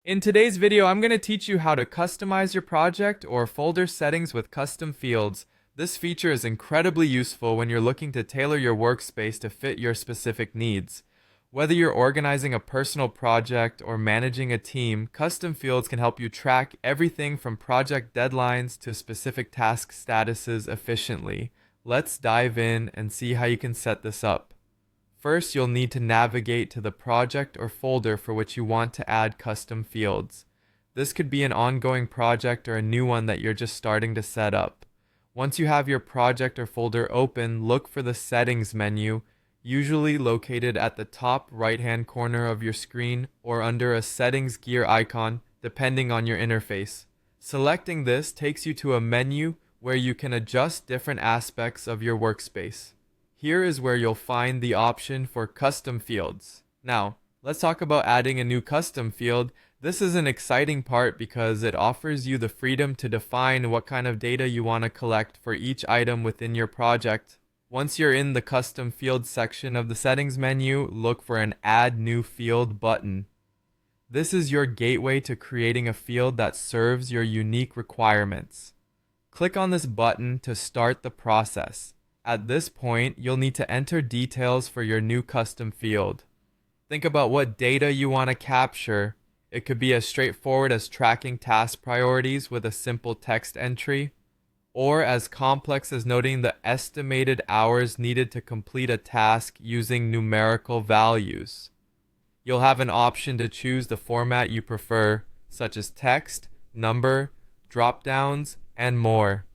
In today's video, I'm going to teach you how to customize your project or folder settings with custom fields. This feature is incredibly useful when you're looking to tailor your workspace to fit your specific needs. Whether you're organizing a personal project or managing a team, custom fields can help you track everything from project deadlines to specific task statuses efficiently. Let's dive in and see how you can set this up. First, you'll need to navigate to the project or folder for which you want to add custom fields. This could be an ongoing project or a new one that you're just starting to set up. Once you have your project or folder open, look for the Settings menu, usually located at the top right-hand corner of your screen or under a Settings gear icon, depending on your interface. Selecting this takes you to a menu where you can adjust different aspects of your workspace. Here is where you'll find the option for custom fields. Now, let's talk about adding a new custom field. This is an exciting part because it offers you the freedom to define what kind of data you want to collect for each item within your project. Once you're in the custom field section of the settings menu, look for an Add New Field button. This is your gateway to creating a field that serves your unique requirements. Click on this button to start the process. At this point, you'll need to enter details for your new custom field. Think about what data you want to capture. It could be as straightforward as tracking task priorities with a simple text entry, or as complex as noting the estimated hours needed to complete a task using numerical values. You'll have an option to choose the format you prefer, such as text, number, drop-downs, and more.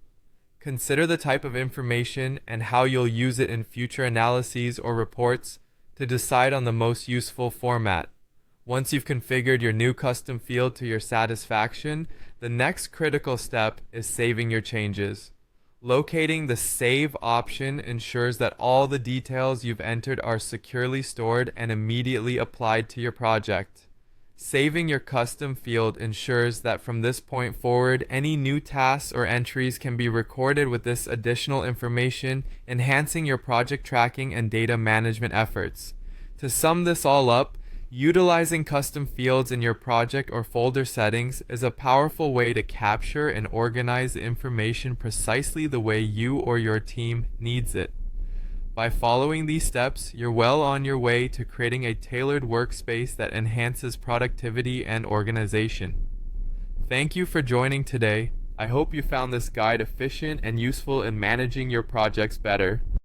Consider the type of information and how you'll use it in future analyses or reports to decide on the most useful format. Once you've configured your new custom field to your satisfaction, the next critical step is saving your changes. Locating the Save option ensures that all the details you've entered are securely stored and immediately applied to your project. Saving your custom field ensures that from this point forward, any new tasks or entries can be recorded with this additional information, enhancing your project tracking and data management efforts. To sum this all up, utilizing custom fields in your project or folder settings is a powerful way to capture and organize the information precisely the way you or your team needs it. By following these steps, you're well on your way to creating a tailored workspace that enhances productivity and organization. Thank you for joining today. I hope you found this guide efficient and useful in managing your projects better.